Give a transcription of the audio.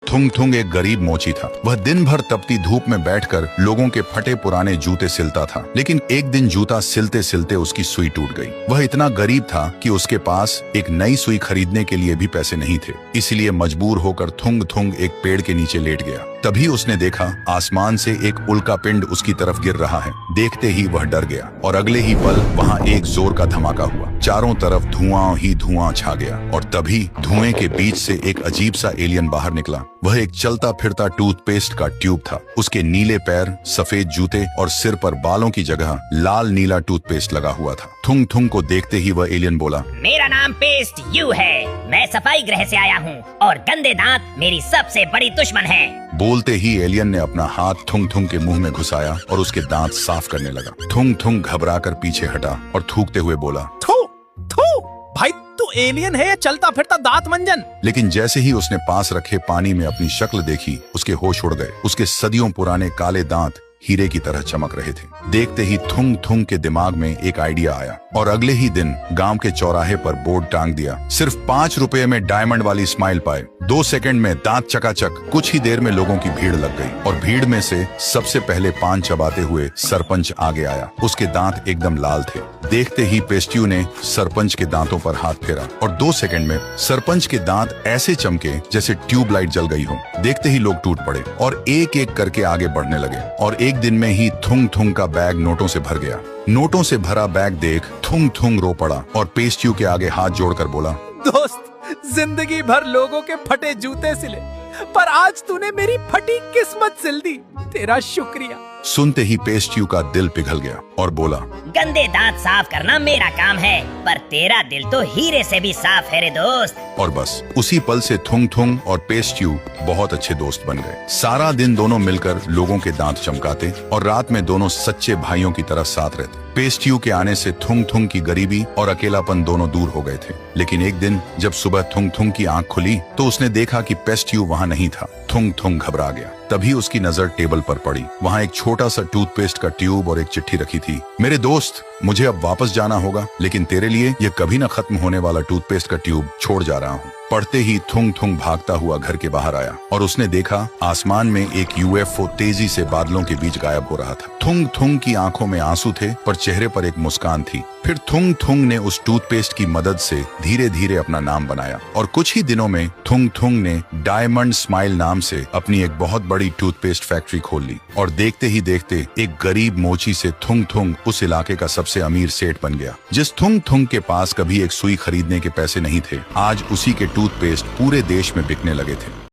थुंग थुंग एक गरीब मोची था। वह दिन भर तपती धूप में बैठकर लोगों के फटे पुराने जूते सिलता था। लेकिन एक दिन जूता सिलते सिलते उसकी सुई टूट गई। वह इतना गरीब था कि उसके पास एक नई सुई खरीदने के लिए भी पैसे नहीं थे। इसलिए मजबूर होकर थुंग थुंग एक पेड़ के नीचे लेट गया। तभी उसने देखा आसमान से एक उल्का पिंड उसकी तरफ गिर रहा है। देखते ही वह डर गया और अगले ही पल वहाँ एक जोर का धमाका हुआ। चारों तरफ धुआं ही धुआं छा गया और तभी धुएं के बीच से एक अजीब सा एलियन बाहर निकला। वह एक चलता फिरता टूथपेस्ट का ट्यूब था। उसके नीले पैर, सफेद जूते और सिर पर बालों की जगह लाल नीला टूथपेस्ट लगा हुआ था। थुंग थुंग को देखते ही वह एलियन बोला, मेरा नाम पेस्ट यू है। मैं सफाई ग्रह से आया हूँ और गंदे दांत मेरी सबसे बड़ी दुश्मन है। बोलते ही एलियन ने अपना हाथ थुंग थुंग के मुंह में घुसाया और उसके दांत साफ करने लगा। थुंग थुंग घबराकर पीछे हटा और थूकते हुए बोला, थू थू भाई तू एलियन है या चलता फिरता दांत मंजन। लेकिन जैसे ही उसने पास रखे पानी में अपनी शक्ल देखी, उसके होश उड़ गए। उसके सदियों पुराने काले दांत हीरे की तरह चमक रहे थे। देखते ही थुंग थुंग के दिमाग में एक आइडिया आया और अगले ही दिन गांव के चौराहे पर बोर्ड टांग दिया, सिर्फ 5 रुपए में डायमंड वाली स्माइल पाए। 2 सेकंड में दांत चकाचक। कुछ ही देर में लोगों की भीड़ लग गई और भीड़ में से सबसे पहले पान चबाते हुए सरपंच आगे आया। उसके दांत एकदम लाल थे। देखते ही पेस्ट्यू ने सरपंच के दांतों पर हाथ फेरा और 2 सेकंड में सरपंच के दांत ऐसे चमके जैसे ट्यूबलाइट जल गई हो। देखते ही लोग टूट पड़े और एक एक करके आगे बढ़ने लगे और एक दिन में ही थुंग थुंग का बैग नोटों से भर गया। नोटों से भरा बैग देख थुंग थुंग रो पड़ा और पेस्ट्यू के आगे हाथ जोड़कर बोला, दोस्त जिंदगी भर लोगों के फटे जूते सिले, पर आज तूने मेरी फटी किस्मत सिल दी। तेरा शुक्रिया। सुनते ही पेस्ट्यू का दिल पिघल गया और बोला, गंदे दांत साफ करना मेरा काम है, पर तेरा दिल तो हीरे से भी साफ है रे दोस्त। और बस उसी पल से थुंग थुंग और पेस्ट्यू बहुत अच्छे दोस्त बन गए। सारा दिन दोनों मिलकर लोगों के दांत चमकाते और रात में दोनों सच्चे भाइयों की तरह साथ रहते। पेस्ट्यू के आने से थुंग थुंग की गरीबी और अकेलापन दोनों दूर हो गए थे। लेकिन एक दिन जब सुबह थुंग थुंग की आंख खुली तो उसने देखा कि पेस्ट्यू वहाँ नहीं था। थुंग थुंग घबरा गया। तभी उसकी नजर टेबल पर पड़ी। वहाँ एक छोटा सा टूथपेस्ट का ट्यूब और एक चिट्ठी रखी थी। मेरे दोस्त, मुझे अब वापस जाना होगा, लेकिन तेरे लिए यह कभी न खत्म होने वाला टूथपेस्ट का ट्यूब छोड़ जा रहा हूँ। पढ़ते ही थुंग थुंग भागता हुआ घर के बाहर आया और उसने देखा आसमान में एक यूएफओ तेजी से बादलों के बीच गायब हो रहा था। थुंग थुंग की आंखों में आंसू थे पर चेहरे पर एक मुस्कान थी। फिर थुंग थुंग ने उस टूथपेस्ट की मदद से धीरे धीरे अपना नाम बनाया और कुछ ही दिनों में थुंग थुंग ने डायमंड स्माइल नाम से अपनी एक बहुत बड़ी टूथपेस्ट फैक्ट्री खोल ली। और देखते ही देखते एक गरीब मोची से थुंग थुंग उस इलाके का सबसे अमीर सेठ बन गया। जिस थुंग थुंग के पास कभी एक सुई खरीदने के पैसे नहीं थे, आज उसी के टूथपेस्ट पूरे देश में बिकने लगे थे।